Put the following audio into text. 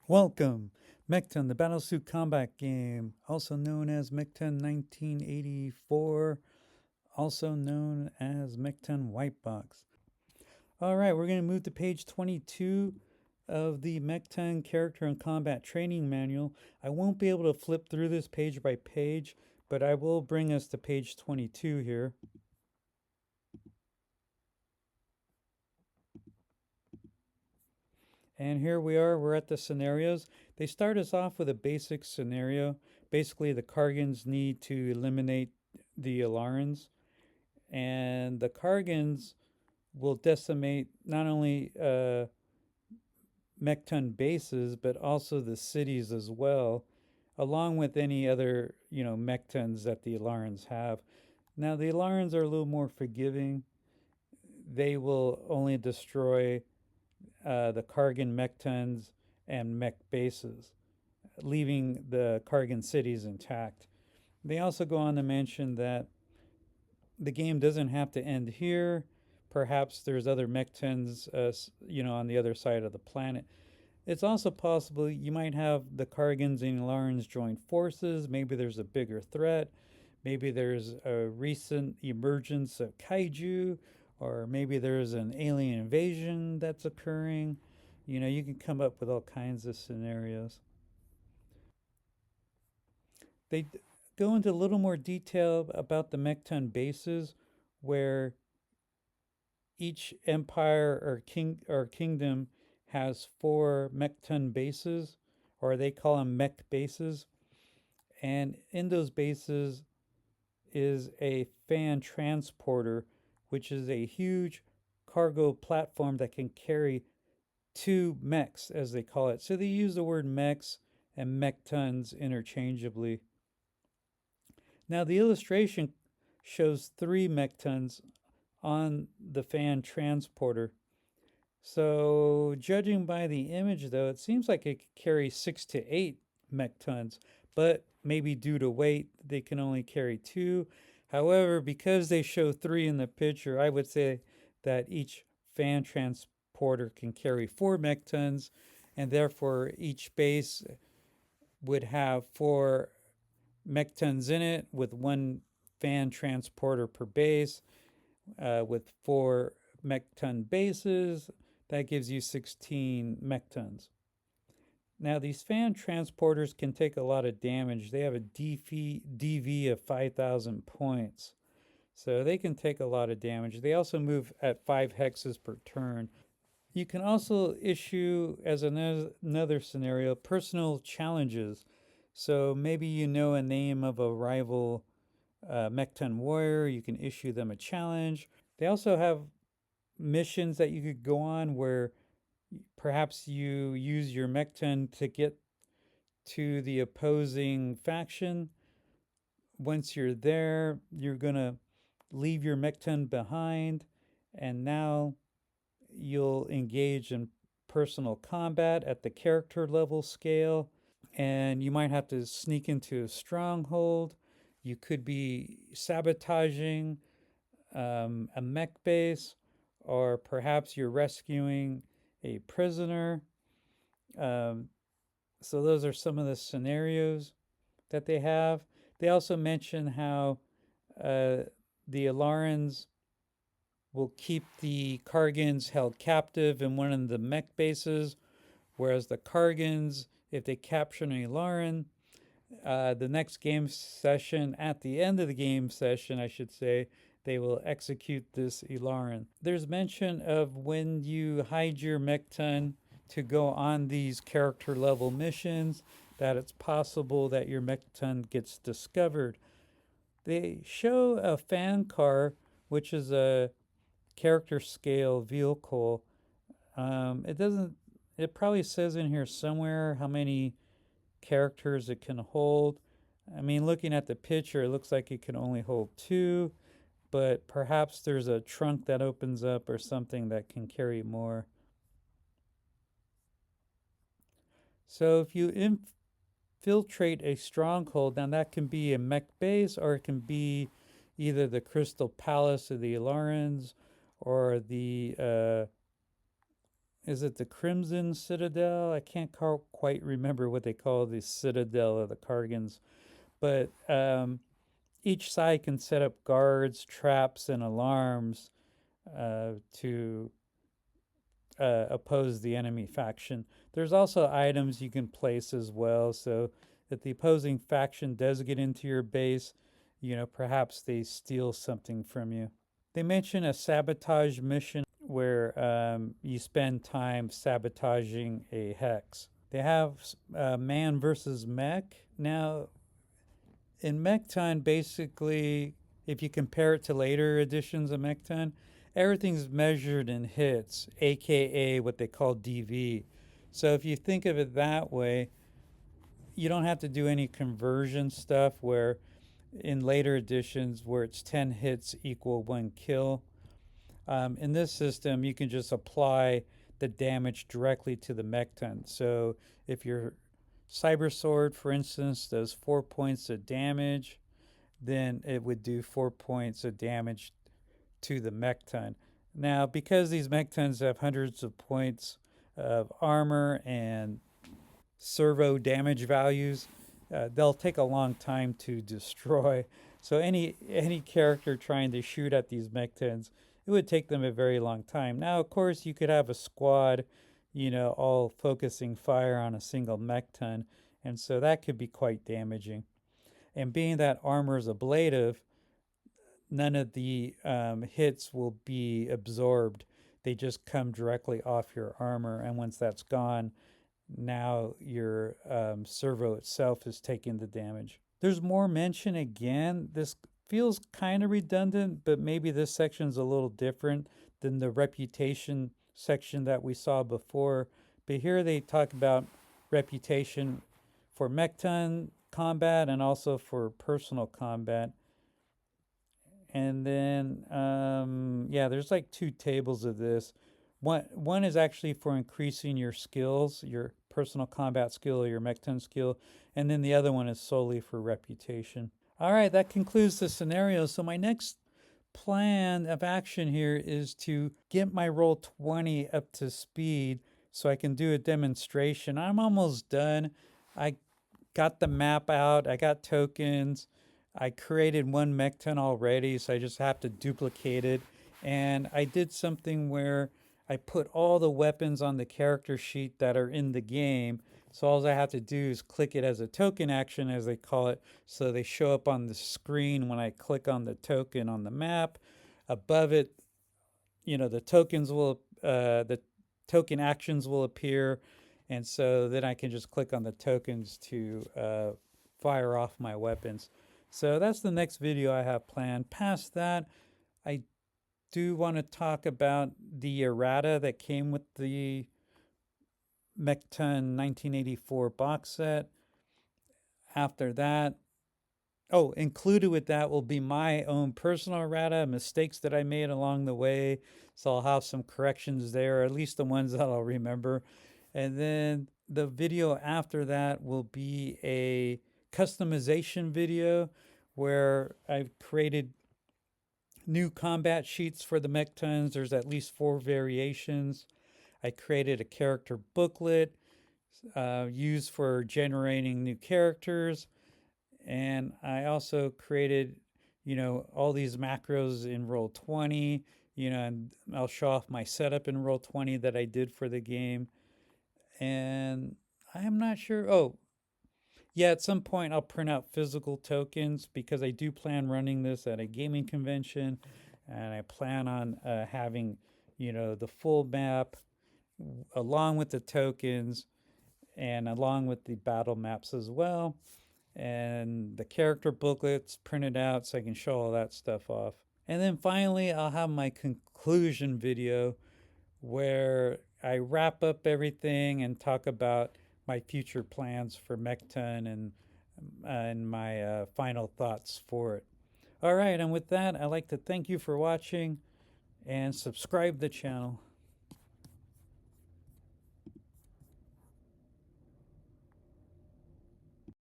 Welcome, MEKTON, the Battlesuit combat game, also known as MEKTON 1984, also known as MEKTON Whitebox. All right, we're going to move to page 22 of the MEKTON Character and Combat Training Manual. I won't be able to flip through this page by page, but I will bring us to page 22 here. And here we are, we're at the scenarios. They start us off with a basic scenario. Basically, the Kargans need to eliminate the Alarans, and the Kargans will decimate not only MEKTON bases, but also the cities as well, along with any other, MEKTONs that the Alarans have. Now, the Alarans are a little more forgiving. They will only destroy the Kargan MEKTONs and mech bases, leaving the Kargan cities intact. They also go on to mention that the game doesn't have to end here. Perhaps there's other MEKTONs, on the other side of the planet. It's also possible you might have the Kargans and Alarans join forces. Maybe there's a bigger threat. Maybe there's a recent emergence of kaiju, or maybe there's an alien invasion that's occurring. You can come up with all kinds of scenarios. They go into a little more detail about the MEKTON bases, where each empire or kingdom has four MEKTON bases, or they call them mech bases. And in those bases is a fan transporter, which is a huge cargo platform that can carry two mechs, as they call it. So they use the word mechs and MEKTONs interchangeably. Now, the illustration shows three MEKTONs on the fan transporter. So, judging by the image, though, it seems like it could carry 6 to 8 MEKTONs, but maybe due to weight, they can only carry two. However, because they show three in the picture, I would say that each fan transporter can carry 4 MEKTONs, and therefore each base would have 4 MEKTONs in it, with one fan transporter per base, with 4 MEKTON bases. That gives you 16 MEKTONs. Now, these fan transporters can take a lot of damage. They have a DV of 5,000 points. So they can take a lot of damage. They also move at 5 hexes per turn. You can also issue, as another scenario, personal challenges. So maybe you know a name of a rival MEKTON warrior. You can issue them a challenge. They also have missions that you could go on where perhaps you use your MEKTON to get to the opposing faction. Once you're there, you're going to leave your MEKTON behind, and now you'll engage in personal combat at the character level scale. And you might have to sneak into a stronghold. You could be sabotaging a mech base, or perhaps you're rescuing a prisoner. Um, so, those are some of the scenarios that they have. They also mention how uh, the Alarans will keep the Kargans held captive in one of the mech bases, whereas the Kargans, if they capture an Alaran, the next game session, at the end of the game session, I should say, they will execute this Ilaran. There's mention of when you hide your MEKTON to go on these character level missions, that it's possible that your MEKTON gets discovered. They show a fan car, which is a character scale vehicle. It doesn't. It probably says in here somewhere how many characters it can hold. I mean, looking at the picture, it looks like it can only hold two, but perhaps there's a trunk that opens up or something that can carry more. So if you infiltrate a stronghold, now that can be a mech base, or it can be either the Crystal Palace of the Alarans, or the is it the Crimson Citadel? I can't quite remember what they call the Citadel of the Kargans, but each side can set up guards, traps, and alarms to oppose the enemy faction. There's also items you can place as well, so if the opposing faction does get into your base, perhaps they steal something from you. They mention a sabotage mission where you spend time sabotaging a hex. They have man versus mech. Now, in MEKTON, basically, if you compare it to later editions of MEKTON, everything's measured in hits, aka what they call DV. So if you think of it that way, you don't have to do any conversion stuff where in later editions where it's 10 hits equal 1 kill. In this system, you can just apply the damage directly to the MEKTON. So if your Cyber Sword, for instance, does 4 points of damage, then it would do 4 points of damage to the MEKTON. Now, because these MEKTONs have hundreds of points of armor and servo damage values, they'll take a long time to destroy. So any character trying to shoot at these MEKTONs, it would take them a very long time. Now, of course, you could have a squad, all focusing fire on a single MEKTON, and so that could be quite damaging. And being that armor is ablative, none of the hits will be absorbed. They just come directly off your armor, and once that's gone, now your servo itself is taking the damage. There's more mention again. This feels kind of redundant, but maybe this section's a little different than the reputation section that we saw before. But here they talk about reputation for MEKTON combat and also for personal combat. And then, yeah, there's like 2 tables of this. One is actually for increasing your skills, your personal combat skill or your MEKTON skill, and then the other one is solely for reputation. All right, that concludes the scenario. So my next plan of action here is to get my roll 20 up to speed so I can do a demonstration. I'm almost done. I got the map out. I got tokens. I created one MEKTON already, so I just have to duplicate it. And I did something where I put all the weapons on the character sheet that are in the game. So all I have to do is click it as a token action, as they call it, so they show up on the screen when I click on the token on the map. Above it, the token actions will appear, and so then I can just click on the tokens to fire off my weapons. So that's the next video I have planned. Past that, I do want to talk about the errata that came with the MEKTON 1984 box set. After that, included with that will be my own personal errata, mistakes that I made along the way. So I'll have some corrections there, at least the ones that I'll remember. And then the video after that will be a customization video where I've created new combat sheets for the MEKTONs. There's at least 4 variations. I created a character booklet used for generating new characters. And I also created, all these macros in Roll20, and I'll show off my setup in Roll20 that I did for the game. And I am not sure. Oh, yeah, at some point I'll print out physical tokens because I do plan running this at a gaming convention, and I plan on having, the full map along with the tokens and along with the battle maps as well, and the character booklets printed out so I can show all that stuff off. And then finally, I'll have my conclusion video where I wrap up everything and talk about my future plans for MEKTON and my final thoughts for it. All right, and with that, I'd like to thank you for watching and subscribe the channel.